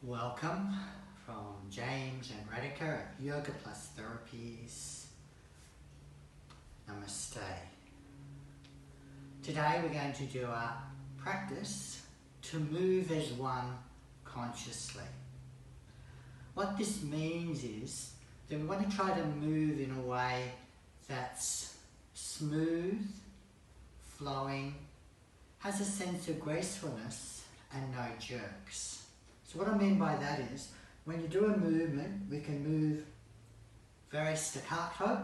Welcome from James and Radhika at Yoga Plus Therapies. Namaste. Today we're going to do a practice to move as one consciously. What this means is that we want to try to move in a way that's smooth, flowing, has a sense of gracefulness and no jerks. So what I mean by that is, when you do a movement, we can move very staccato,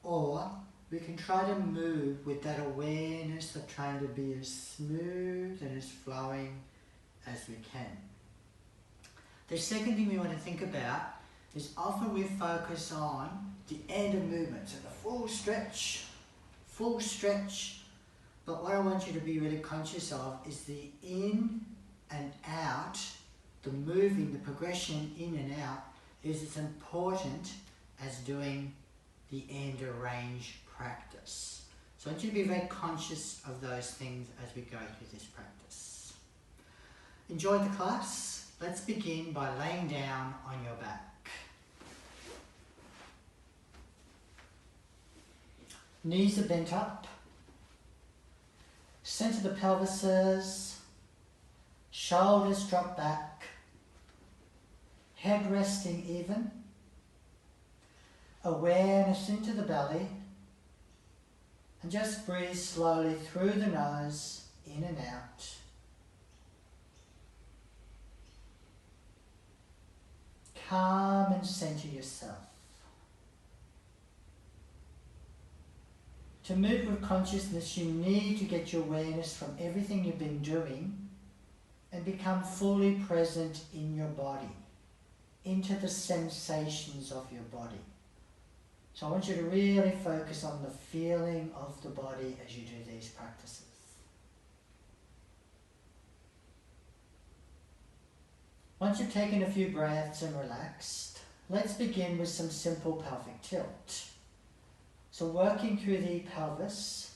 or we can try to move with that awareness of trying to be as smooth and as flowing as we can. The second thing we want to think about is often we focus on the end of movement, so the full stretch, but what I want you to be really conscious of is the in and out. The moving, the progression in and out is as important as doing the end of range practice. So I want you to be very conscious of those things as we go through this practice. Enjoy the class. Let's begin by laying down on your back. Knees are bent up. Center the pelvises. Shoulders drop back. Head resting even, awareness into the belly, and just breathe slowly through the nose, in and out. Calm and center yourself. To move with consciousness, you need to get your awareness from everything you've been doing and become fully present in your body, into the sensations of your body. So I want you to really focus on the feeling of the body as you do these practices. Once you've taken a few breaths and relaxed, let's begin with some simple pelvic tilt. So working through the pelvis,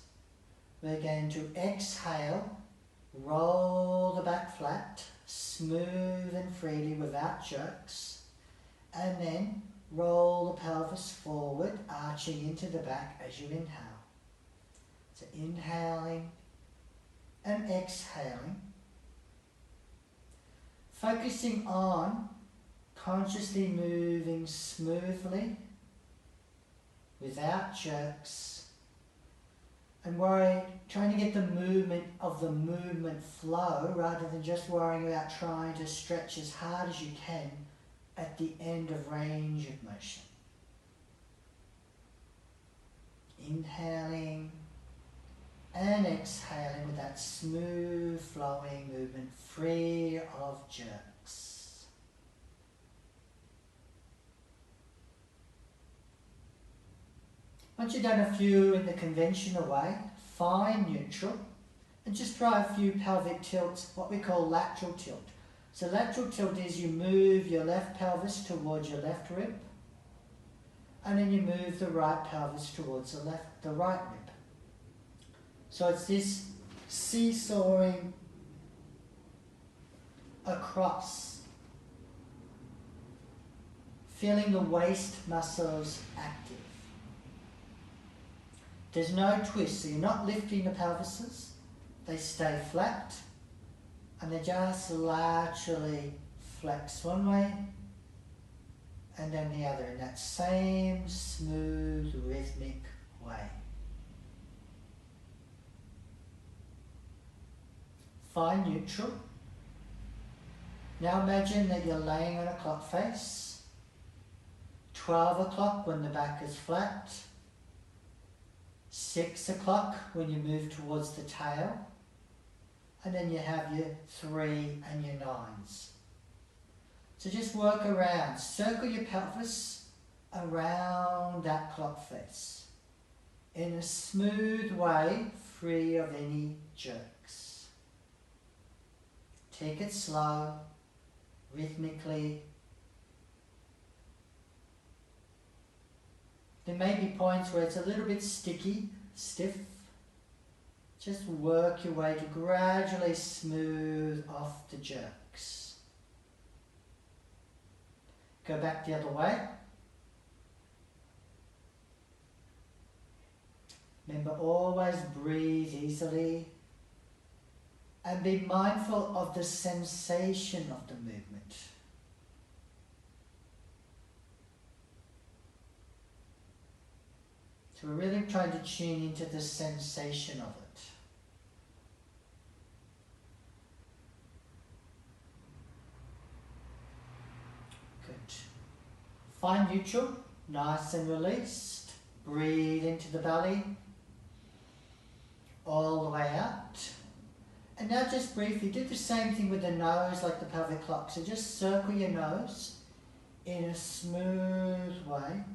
we're going to exhale, roll the back flat, smooth and freely without jerks, and then roll the pelvis forward, arching into the back as you inhale. So inhaling and exhaling, focusing on consciously moving smoothly without jerks, and trying to get the movement of the movement flow rather than just worrying about trying to stretch as hard as you can at the end of range of motion. Inhaling and exhaling with that smooth flowing movement, free of jerks. Once you've done a few in the conventional way, find neutral and just try a few pelvic tilts, what we call lateral tilt. So lateral tilt is you move your left pelvis towards your left rib, and then you move the right pelvis towards the right rib. So it's this seesawing across, feeling the waist muscles active. There's no twist, so you're not lifting the pelvises, they stay flat, and they just laterally flex one way and then the other in that same smooth rhythmic way. Find neutral. Now imagine that you're laying on a clock face, 12 o'clock when the back is flat, 6 o'clock when you move towards the tail, and then you have your 3 and your 9s. So just work around, circle your pelvis around that clock face in a smooth way, free of any jerks. Take it slow, rhythmically. There may be points where it's a little bit sticky, stiff. Just work your way to gradually smooth off the jerks. Go back the other way. Remember, always breathe easily and be mindful of the sensation of the movement. So we're really trying to tune into the sensation of it. Good. Find neutral, nice and released. Breathe into the belly, all the way out. And now just briefly, do the same thing with the nose like the pelvic clock. So just circle your nose in a smooth way.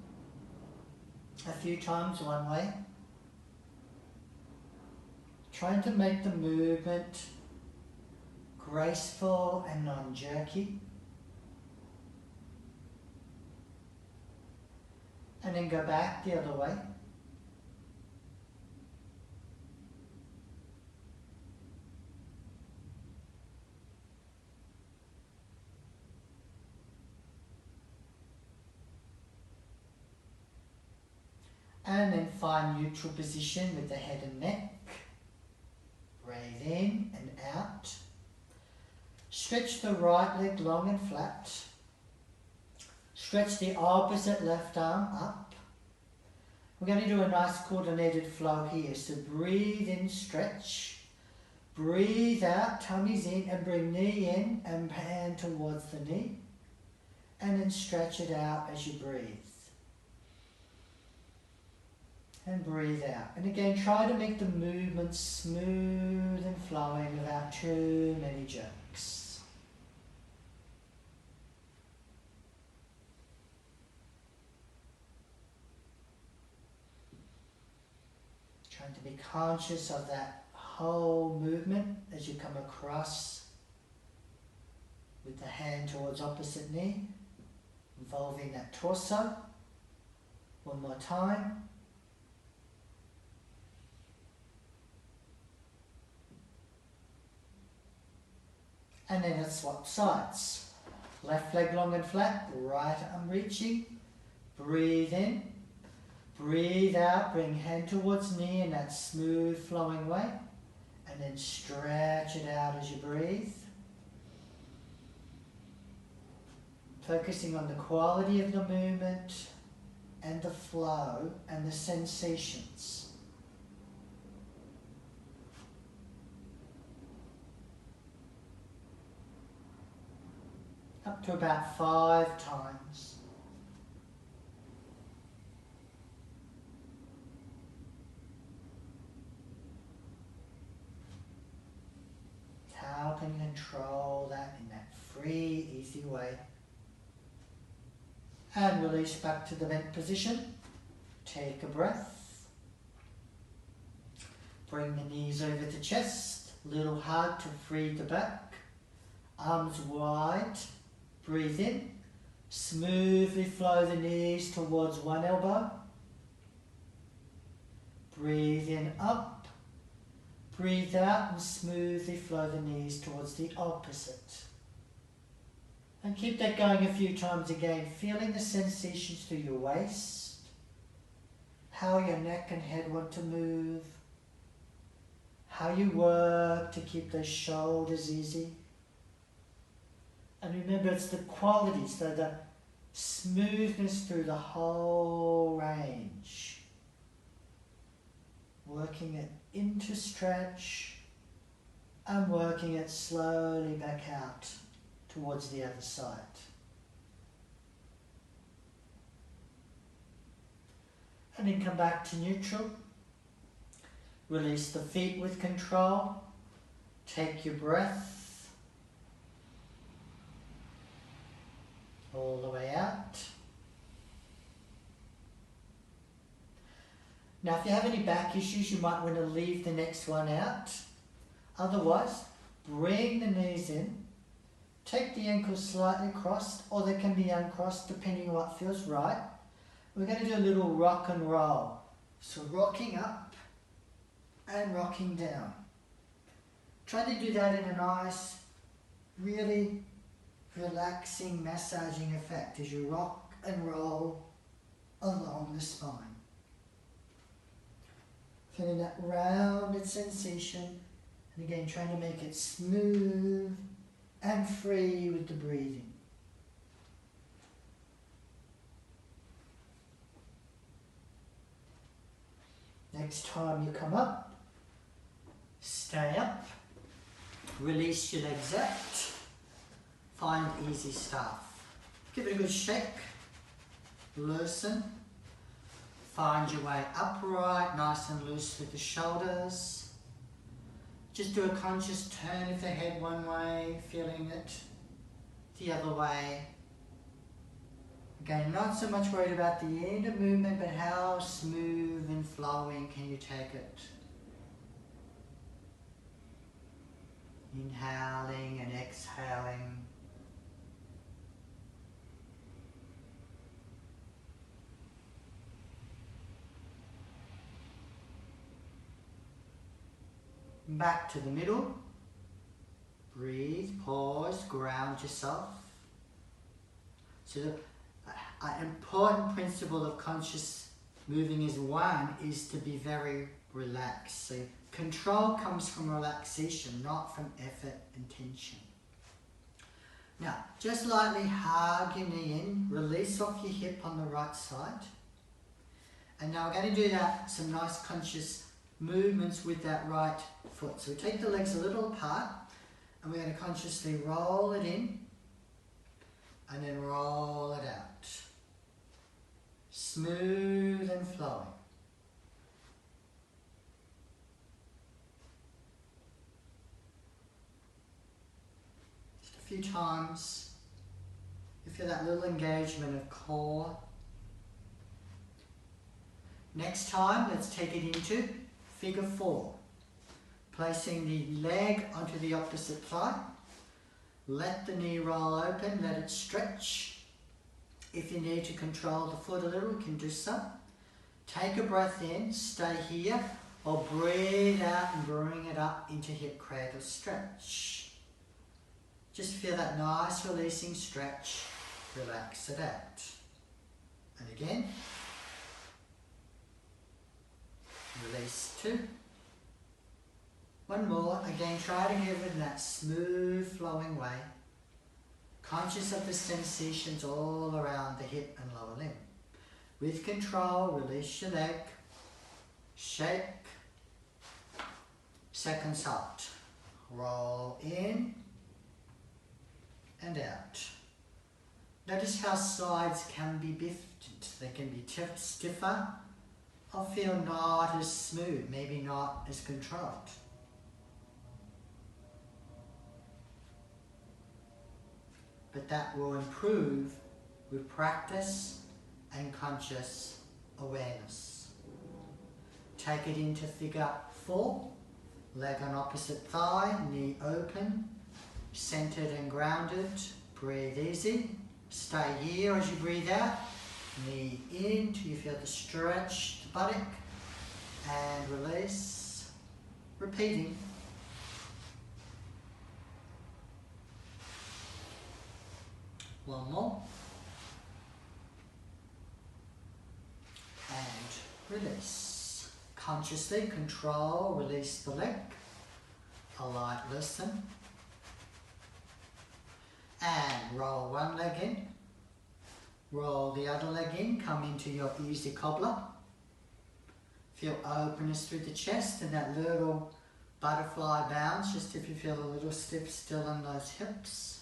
A few times one way. Trying to make the movement graceful and non-jerky. And then go back the other way. And then find neutral position with the head and neck. Breathe in and out. Stretch the right leg long and flat. Stretch the opposite left arm up. We're going to do a nice coordinated flow here. So breathe in, stretch. Breathe out, tummy's in, and bring knee in and hand towards the knee. And then stretch it out as you breathe. And breathe out. And again, try to make the movement smooth and flowing without too many jerks. Trying to be conscious of that whole movement as you come across with the hand towards opposite knee, involving that torso. One more time. And then let's swap sides. Left leg long and flat, right arm reaching. Breathe in. Breathe out, bring hand towards knee in that smooth flowing way. And then stretch it out as you breathe. Focusing on the quality of the movement and the flow and the sensations. Up to about 5 times. How can you control that in that free, easy way? And release back to the bent position. Take a breath. Bring the knees over to chest. Little hug to free the back. Arms wide. Breathe in. Smoothly flow the knees towards one elbow. Breathe in up. Breathe out and smoothly flow the knees towards the opposite. And keep that going a few times again, feeling the sensations through your waist, how your neck and head want to move, how you work to keep those shoulders easy. And remember, it's the quality, so the smoothness through the whole range. Working it into stretch and working it slowly back out towards the other side. And then come back to neutral. Release the feet with control. Take your breath. All the way out. Now if you have any back issues, you might want to leave the next one out. Otherwise, bring the knees in. Take the ankles slightly crossed, or they can be uncrossed depending on what feels right. We're going to do a little rock and roll. So rocking up and rocking down. Try to do that in a nice, really relaxing, massaging effect as you rock and roll along the spine. Feeling that rounded sensation, and again trying to make it smooth and free with the breathing. Next time you come up, stay up, release your legs out, find easy stuff. Give it a good shake, loosen, find your way upright, nice and loose with the shoulders. Just do a conscious turn of the head one way, feeling it the other way. Again, not so much worried about the end of movement, but how smooth and flowing can you take it. Inhaling and exhaling. Back to the middle. Breathe, pause, ground yourself. So an important principle of conscious moving as one is to be very relaxed. So control comes from relaxation, not from effort and tension. Now, just lightly hug your knee in, release off your hip on the right side. And now we're going to do that, some nice conscious movements with that right foot. So we take the legs a little apart, and we're going to consciously roll it in, and then roll it out. Smooth and flowing. Just a few times. You feel that little engagement of core. Next time, let's take it into figure 4. Placing the leg onto the opposite thigh. Let the knee roll open, let it stretch. If you need to control the foot a little, you can do so. Take a breath in, stay here, or breathe out and bring it up into hip cradle stretch. Just feel that nice releasing stretch, relax it out. And again, release 2. One more, again try to give it in that smooth flowing way. Conscious of the sensations all around the hip and lower limb. With control, release your leg, shake, second side. Roll in and out. Notice how sides can be biffed. They can be stiffer or feel not as smooth, maybe not as controlled. But that will improve with practice and conscious awareness. Take it into figure 4. Leg on opposite thigh, knee open, centered and grounded. Breathe easy. Stay here as you breathe out. Knee in till you feel the stretched buttock. And release. Repeating. One more. And release. Consciously control, release the leg. A light listen. And roll one leg in. Roll the other leg in. Come into your easy cobbler. Feel openness through the chest and that little butterfly bounce, just if you feel a little stiff still in those hips.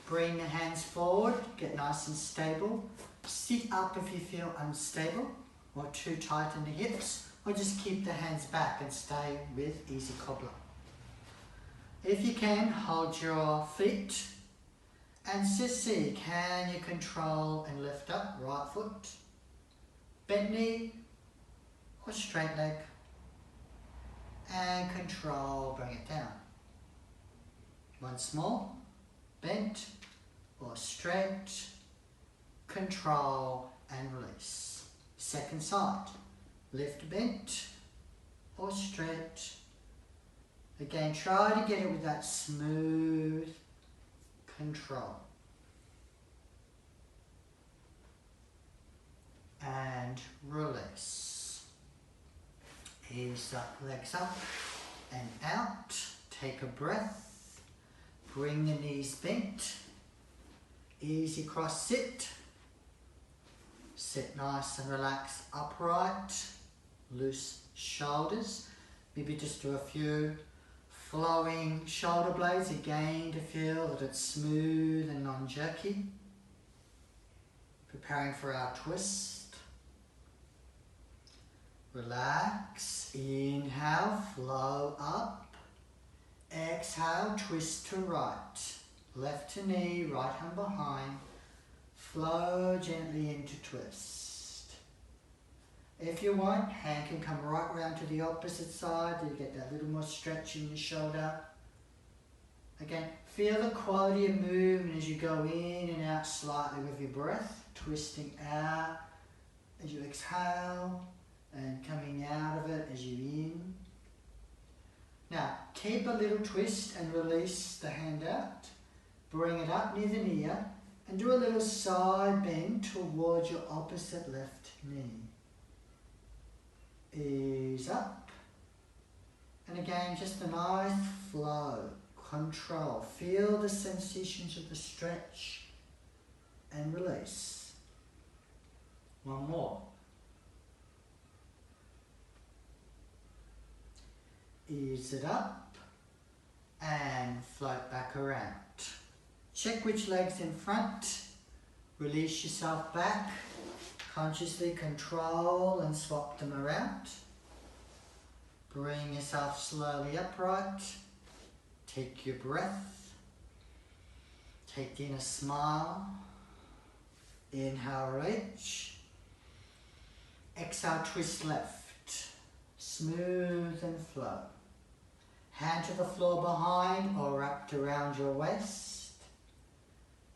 Bring the hands forward, get nice and stable. Sit up if you feel unstable or too tight in the hips, or just keep the hands back and stay with easy cobbler. If you can, hold your feet and just see, can you control and lift up right foot, bent knee or straight leg, and control, bring it down. Once more, bent or straight, control and release. Second side, lift bent or straight. Again, try to get it with that smooth control. And release. Ease up, legs up and out. Take a breath. Bring the knees bent. Easy cross sit. Sit nice and relaxed upright. Loose shoulders. Maybe just do a few flowing shoulder blades again to feel that it's smooth and non-jerky. Preparing for our twist. Relax. Inhale, flow up. Exhale, twist to right. Left to knee, right hand behind. Flow gently into twist. If you want, hand can come right round to the opposite side. You get that little more stretch in your shoulder. Again, feel the quality of movement as you go in and out slightly with your breath. Twisting out as you exhale and coming out of it as you in. Now, keep a little twist and release the hand out. Bring it up near the knee and do a little side bend towards your opposite left knee. Ease up. And again, just a nice flow, control. Feel the sensations of the stretch and release. One more. Ease it up and float back around. Check which leg's in front. Release yourself back. Consciously control and swap them around. Bring yourself slowly upright. Take your breath. Take in a smile. Inhale, reach. Exhale, twist left. Smooth and flow. Hand to the floor behind or wrapped around your waist.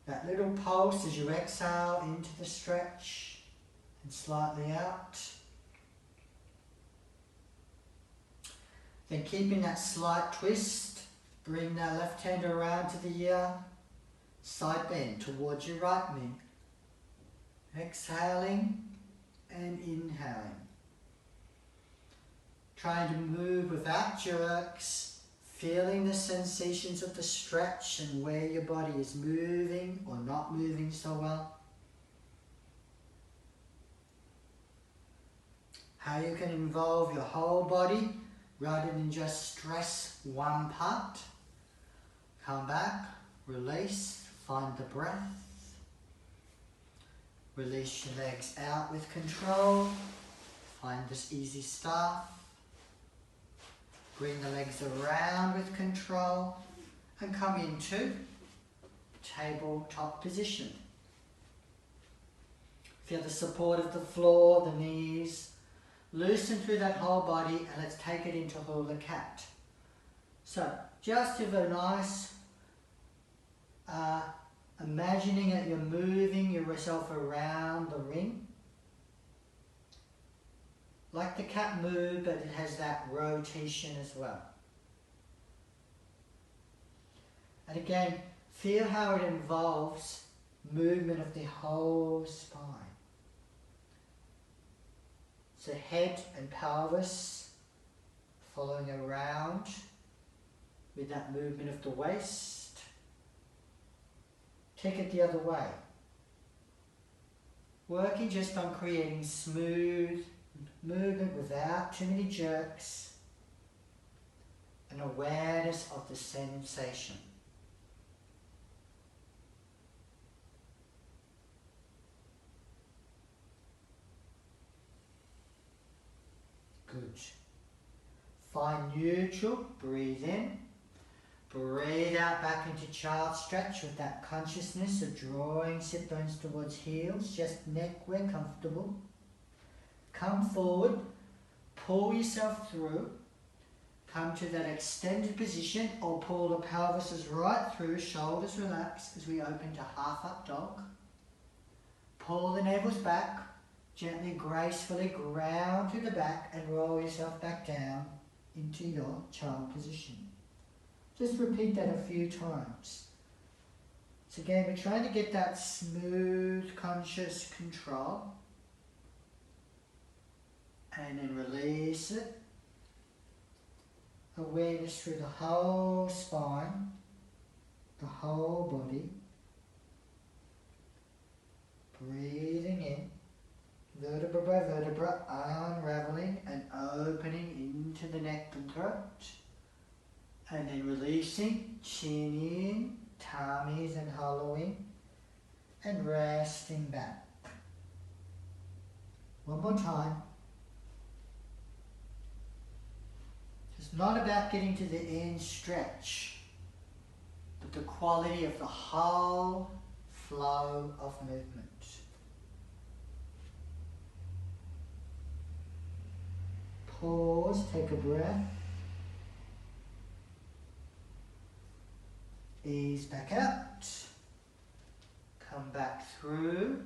That little pulse as you exhale into the stretch and slightly out. Then keeping that slight twist, bring that left hand around to the ear, side bend towards your right knee. Exhaling and inhaling. Trying to move without jerks. Feeling the sensations of the stretch and where your body is moving or not moving so well. How you can involve your whole body rather than just stress one part. Come back, release, find the breath. Release your legs out with control. Find this easy start. Bring the legs around with control and come into tabletop position. Feel the support of the floor, the knees. Loosen through that whole body and let's take it into hula cat. So just have a nice imagining that you're moving yourself around the ring. Like the cat move, but it has that rotation as well. And again, feel how it involves movement of the whole spine. So head and pelvis following around with that movement of the waist. Take it the other way. Working just on creating smooth movement without too many jerks, and awareness of the sensation. Good. Find neutral, breathe in, breathe out back into child stretch with that consciousness of drawing sit bones towards heels, just neck where comfortable. Come forward, pull yourself through, come to that extended position or pull the pelvises right through, shoulders relax as we open to half up dog. Pull the navels back, gently, gracefully ground through the back and roll yourself back down into your child position. Just repeat that a few times. So again, we're trying to get that smooth, conscious control. And then release it. Awareness through the whole spine, the whole body. Breathing in, vertebra by vertebra, unraveling and opening into the neck and throat. And then releasing, chin in, tummies and hollowing, and resting back. One more time. It's not about getting to the end stretch, but the quality of the whole flow of movement. Pause, take a breath. Ease back out. Come back through.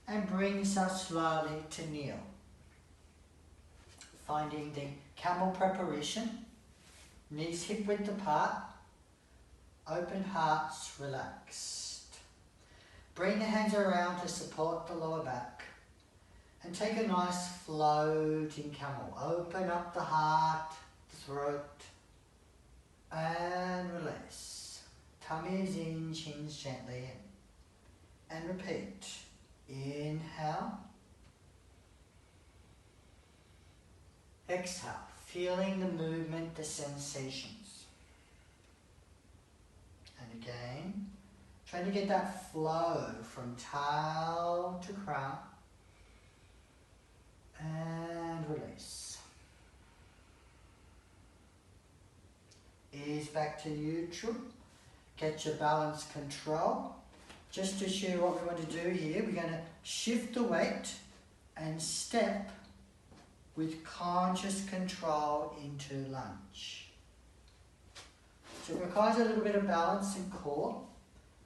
And bring yourself slowly to kneel. Finding the camel preparation. Knees hip width apart. Open hearts relaxed. Bring the hands around to support the lower back. And take a nice floating camel. Open up the heart, the throat, and release. Tummies in, chins gently in. And repeat. Inhale. Exhale. Feeling the movement, the sensations. And again, trying to get that flow from tail to crown. And release. Ease back to neutral. Get your balance control. Just to show you what we want to do here, we're going to shift the weight and step with conscious control into lunge. So it requires a little bit of balance and core.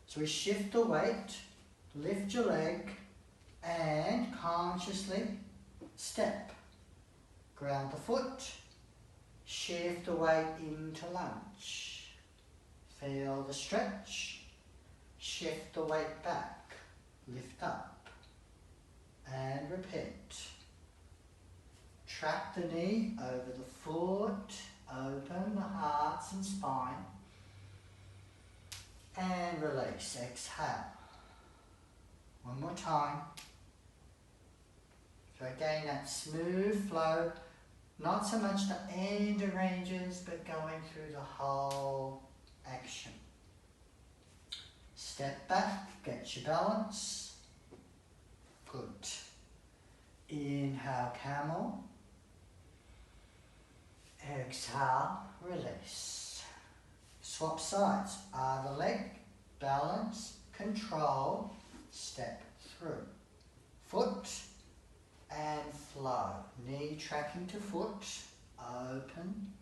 So we shift the weight, lift your leg, and consciously step. Ground the foot, shift the weight into lunge. Feel the stretch, shift the weight back, lift up, and repeat. Track the knee over the foot, open the hearts and spine, and release. Exhale. One more time. So again, that smooth flow, not so much the end arranges, but going through the whole action. Step back, get your balance. Good. Inhale, camel. Exhale, release. Swap sides. Other leg, balance, control, step through. Foot and flow. Knee tracking to foot, open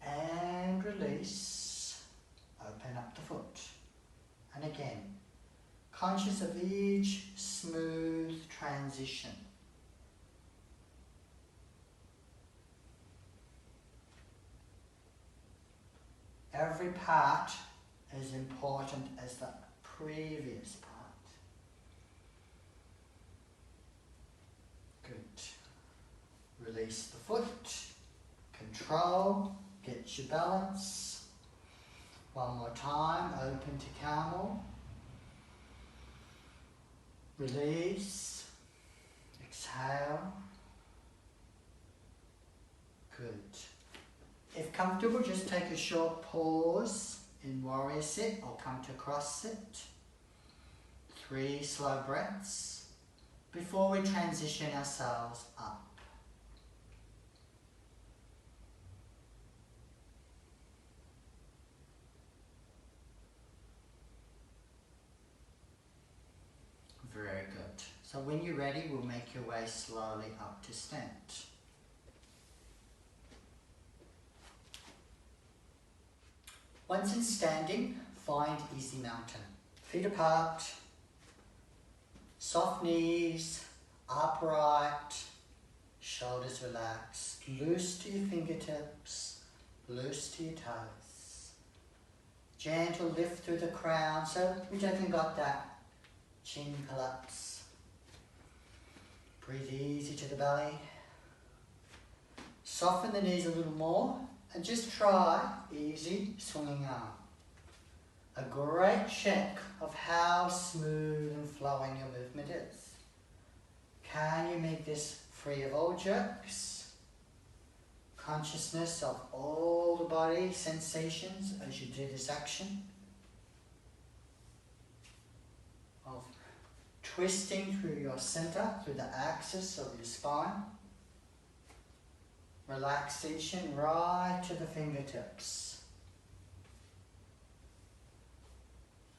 and release. Open up the foot. And again, conscious of each smooth transition. Every part is important as the previous part. Good. Release the foot. Control. Get your balance. One more time. Open to camel. Release. Exhale. Good. If comfortable, just take a short pause in warrior sit or come to cross sit. 3 slow breaths before we transition ourselves up. Very good. So when you're ready, we'll make your way slowly up to stand. Once in standing, find easy mountain. Feet apart, soft knees, upright, shoulders relaxed, loose to your fingertips, loose to your toes. Gentle lift through the crown, so we definitely got that chin collapse. Breathe easy to the belly. Soften the knees a little more and just try easy swinging arm. A great check of how smooth and flowing your movement is. Can you make this free of all jerks? Consciousness of all the body sensations as you do this action. Of twisting through your center, through the axis of your spine. Relaxation right to the fingertips.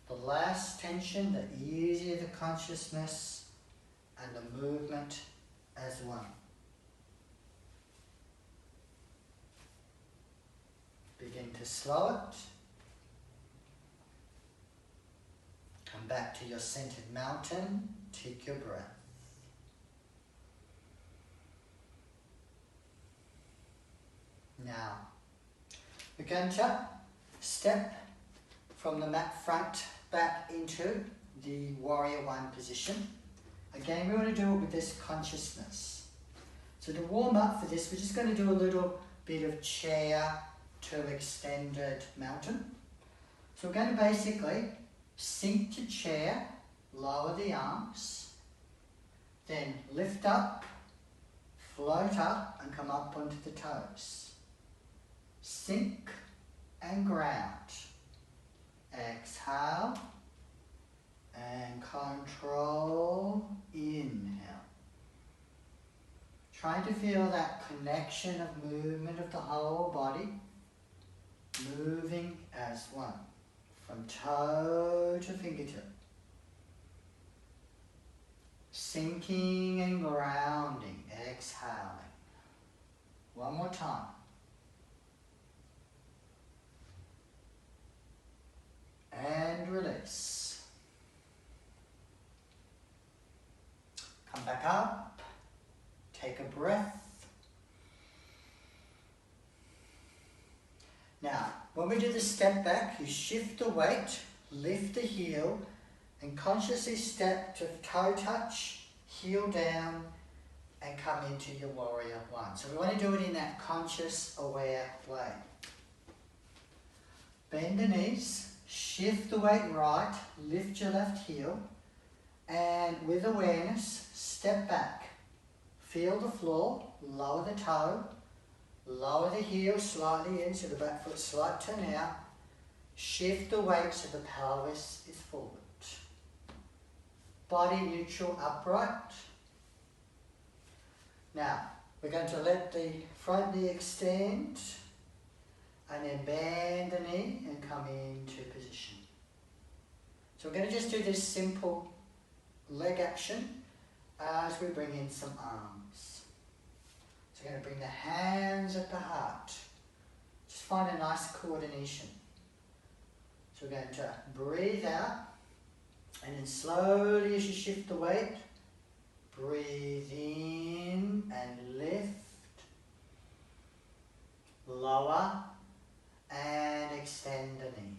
The less tension, the easier the consciousness and the movement as one. Begin to slow it. Come back to your centered mountain. Take your breath. Now, we're going to step from the mat front back into the warrior one position. Again, we want to do it with this consciousness. So to warm up for this, we're just going to do a little bit of chair to extended mountain. So we're going to basically sink to chair, lower the arms, then lift up, float up and come up onto the toes. Sink and ground. Exhale and control, inhale. Trying to feel that connection of movement of the whole body, moving as one, from toe to fingertip. Sinking and grounding, exhaling. One more time. And release. Come back up. Take a breath. Now, when we do the step back, you shift the weight, lift the heel, and consciously step to toe touch, heel down, and come into your warrior one. So we want to do it in that conscious, aware way. Bend the knees. Shift the weight right, lift your left heel, and with awareness, step back. Feel the floor, lower the toe, lower the heel slightly in so the back foot slight turn out. Shift the weight so the pelvis is forward. Body neutral, upright. Now, we're going to let the front knee extend. And then bend the knee and come into position. So we're going to just do this simple leg action as we bring in some arms. So we're going to bring the hands at the heart. Just find a nice coordination. So we're going to breathe out and then slowly as you shift the weight, breathe in and lift, lower, and extend the knee.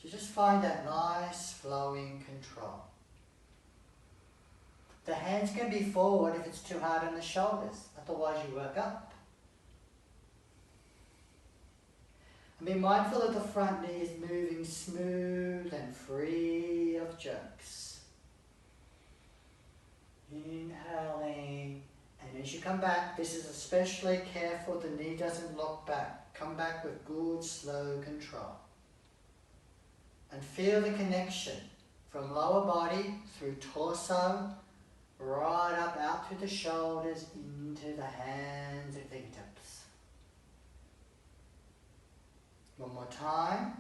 So just find that nice flowing control. The hands can be forward if it's too hard on the shoulders, otherwise you work up. And be mindful that the front knee is moving smooth and free of jerks. Inhaling. And as you come back, this is especially careful the knee doesn't lock back. Come back with good, slow control. And feel the connection from lower body through torso, right up out through the shoulders, into the hands and fingertips. One more time.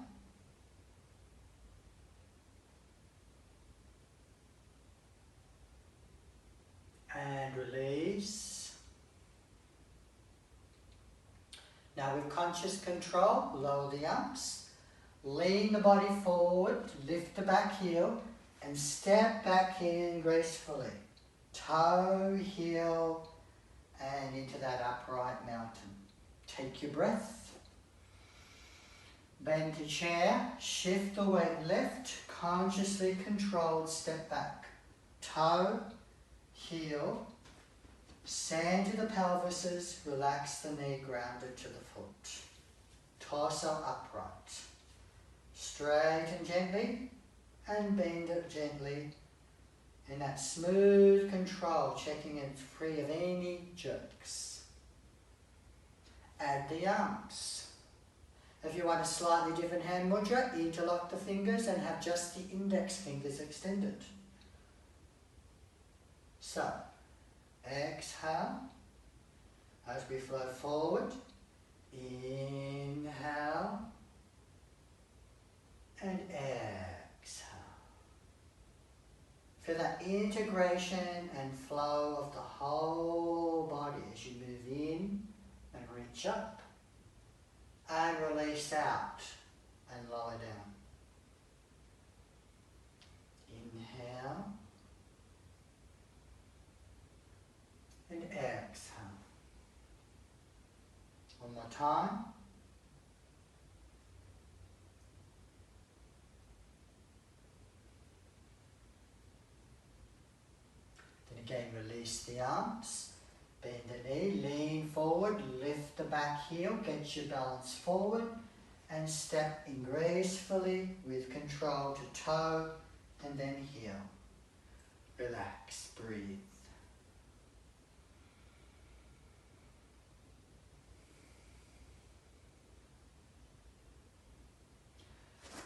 And release. Now with conscious control, lower the arms, lean the body forward, lift the back heel, and step back in gracefully. Toe, heel, and into that upright mountain. Take your breath. Bend to chair, shift the weight left, consciously controlled step back. Toe, heel, sand to the pelvises, relax the knee grounded to the foot. Torso upright. Straighten gently and bend it gently in that smooth control, checking it's free of any jerks. Add the arms. If you want a slightly different hand mudra, interlock the fingers and have just the index fingers extended. So, exhale as we flow forward. Inhale and exhale. Feel that integration and flow of the whole body as you move in and reach up. And release out and lower down. Inhale and exhale. One more time. Then again, release the arms. Bend the knee, lean forward, lift the back heel, get your balance forward and step in gracefully with control to toe and then heel. Relax, breathe.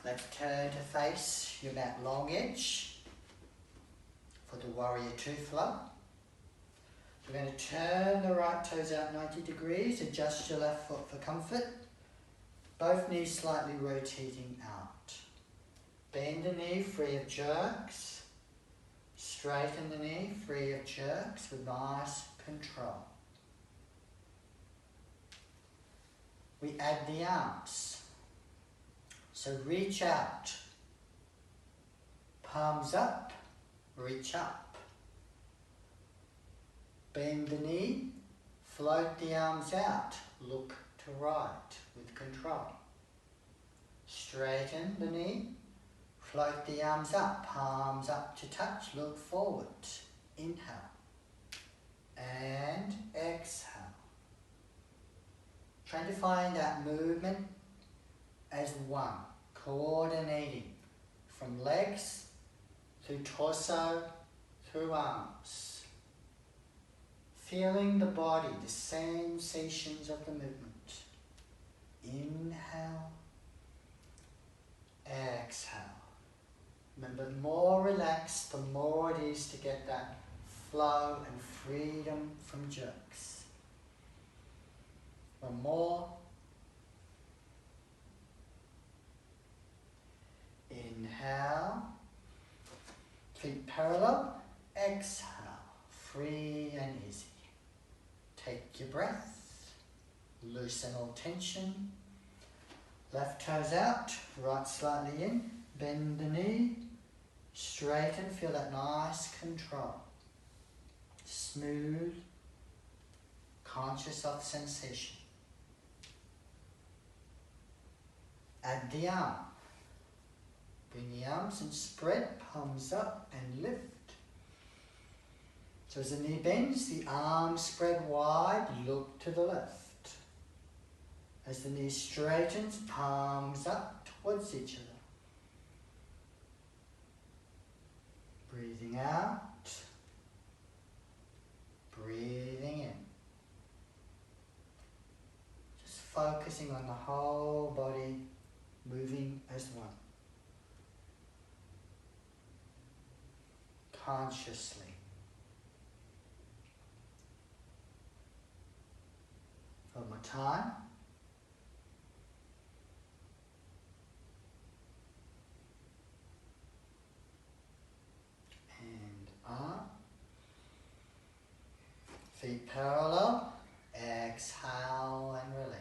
Let's turn to face your mat long edge for the warrior two flow. We're going to turn the right toes out 90 degrees, adjust your left foot for comfort. Both knees slightly rotating out. Bend the knee free of jerks. Straighten the knee free of jerks with nice control. We add the arms. So reach out. Palms up, reach up. Bend the knee, float the arms out, look to right with control. Straighten the knee, float the arms up, palms up to touch, look forward. Inhale and exhale. Trying to find that movement as one, coordinating from legs through torso, through arms. Feeling the body, the sensations of the movement. Inhale, exhale. Remember, the more relaxed, the more it is to get that flow and freedom from jerks. One more. Inhale, feet parallel, exhale, free and easy. Take your breath, loosen all tension. Left toes out, right slightly in, bend the knee, straighten, feel that nice control. Smooth, conscious of sensation. Add the arm. Bring the arms and spread, palms up and lift. So as the knee bends, the arms spread wide, look to the left. As the knee straightens, palms up towards each other. Breathing out, breathing in. Just focusing on the whole body, moving as one. Consciously. One more time. And up. Feet parallel. Exhale and release.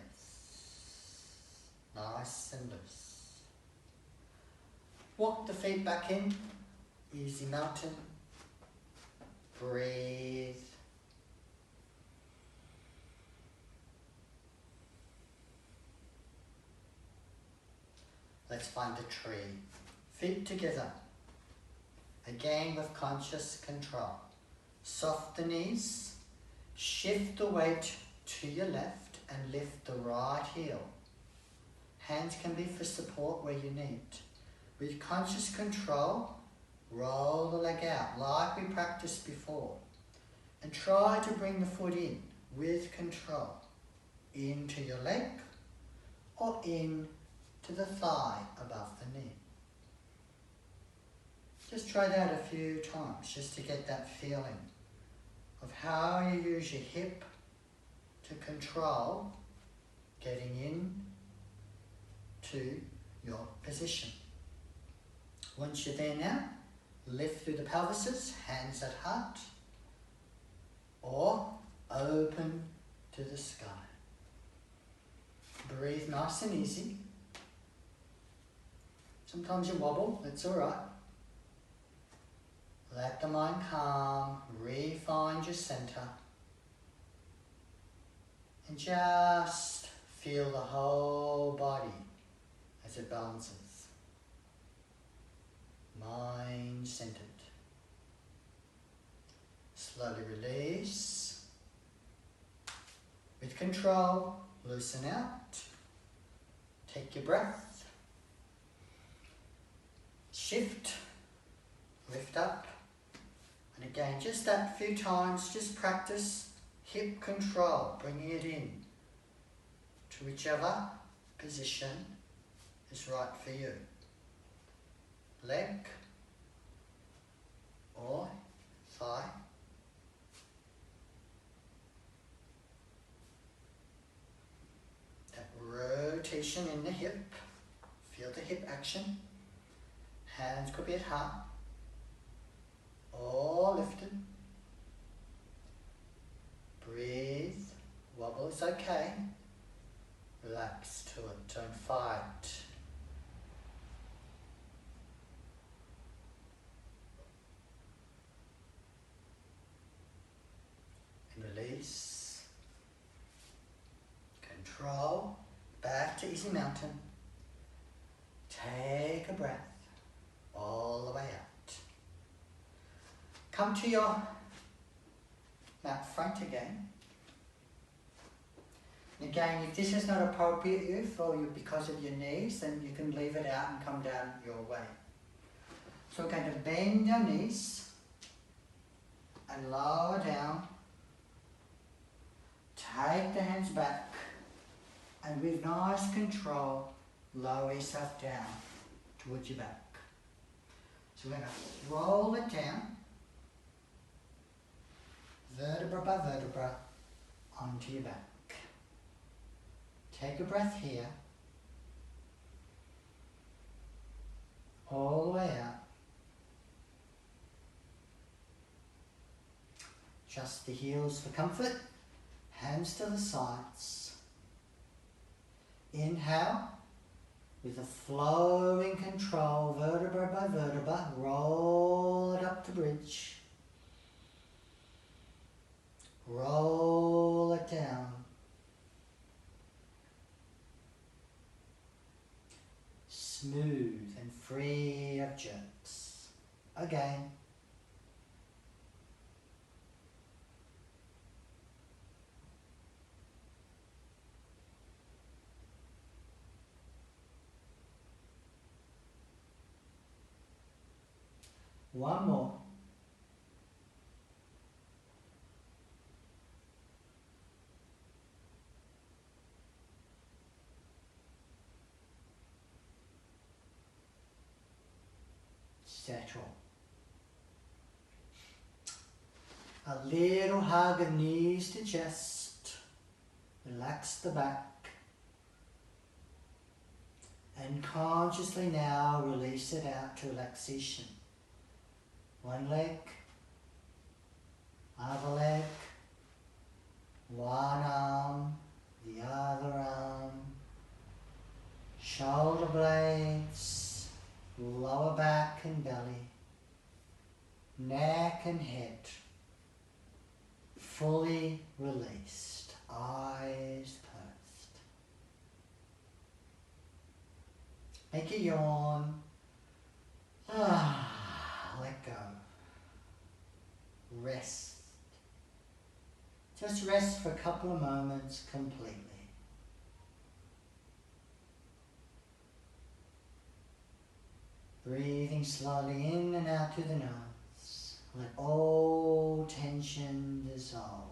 Nice and loose. Walk the feet back in. Easy mountain. Breathe. Let's find a tree. Feet together. Again with conscious control. Soft the knees. Shift the weight to your left and lift the right heel. Hands can be for support where you need. With conscious control, roll the leg out like we practiced before. And try to bring the foot in with control. Into your leg or in to the thigh above the knee. Just try that a few times just to get that feeling of how you use your hip to control getting in to your position. Once you're there now, lift through the pelvises, hands at heart, or open to the sky. Breathe nice and easy. Sometimes you wobble, that's alright. Let the mind calm, re-find your centre. And just feel the whole body as it balances. Mind centered. Slowly release. With control, loosen out. Take your breath. Shift. Lift up. And again, just that few times, just practice hip control, bringing it in to whichever position is right for you. Leg or thigh. That rotation in the hip. Feel the hip action. Hands could be at heart. All lifted. Breathe. Wobble is okay. Relax to it. Don't fight. And release. Control. Back to easy mountain. Take a breath all the way out. Come to your mat front again. And again, if this is not appropriate for you because of your knees, then you can leave it out and come down your way. So we're going to bend your knees and lower down. Take the hands back and with nice control, lower yourself down towards your back. So we're going to roll it down, vertebra by vertebra, onto your back. Take a breath here, all the way out. Adjust the heels for comfort, hands to the sides. Inhale, with a flowing control, vertebra by vertebra, roll it up to bridge. Roll it down. Smooth and free of jerks. Again. One more. Settle. A little hug of knees to chest. Relax the back. And consciously now release it out to relaxation. One leg, other leg, one arm, the other arm, shoulder blades, lower back and belly, neck and head, fully released, eyes pursed. Make a yawn. Let go. Rest. Just rest for a couple of moments completely. Breathing slowly in and out through the nose. Let all tension dissolve.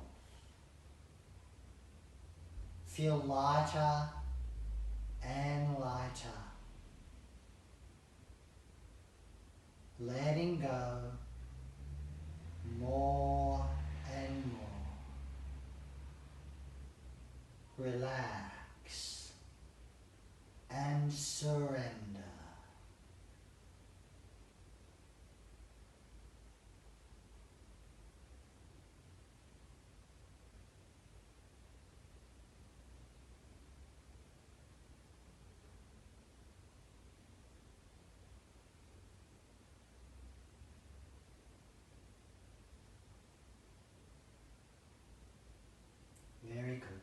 Feel lighter and lighter. Letting go more and more. Relax and surrender. Very good.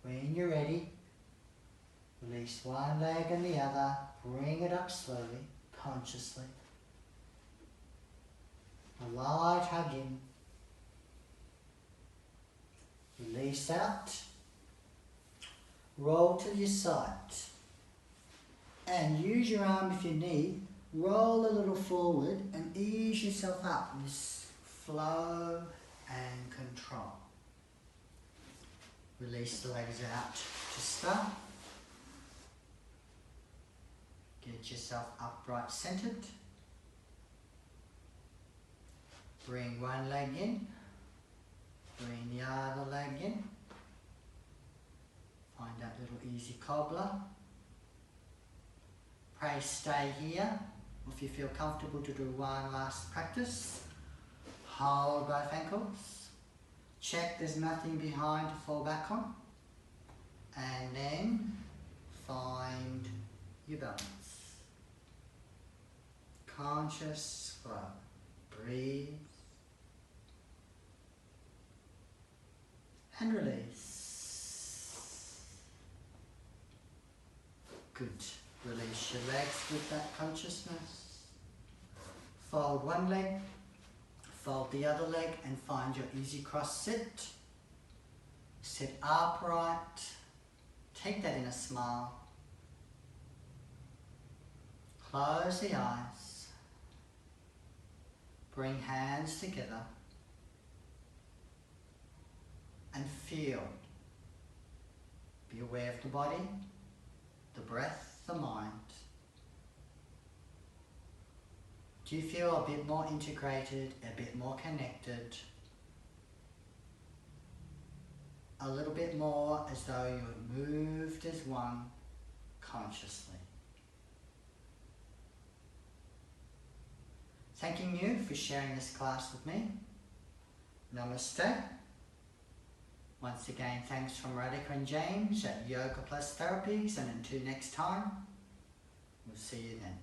When you're ready, release one leg and the other. Bring it up slowly, consciously. A light hug in. Release out. Roll to your side. And use your arm if you need. Roll a little forward and ease yourself up in this flow and control. Release the legs out to start. Get yourself upright centered. Bring one leg in. Bring the other leg in. Find that little easy cobbler. Pray stay here. If you feel comfortable to do one last practice, hold both ankles. Check there's nothing behind to fall back on. And then find your balance. Conscious flow. Breathe. And release. Good. Release your legs with that consciousness. Fold one leg, fold the other leg and find your easy cross sit. Sit upright. Take that in a smile. Close the eyes. Bring hands together. And feel. Be aware of the body, the breath, the mind. Do you feel a bit more integrated, a bit more connected? A little bit more as though you moved as one consciously. Thanking you for sharing this class with me. Namaste. Once again, thanks from Radhika and James at Yoga Plus Therapies, and until next time, we'll see you then.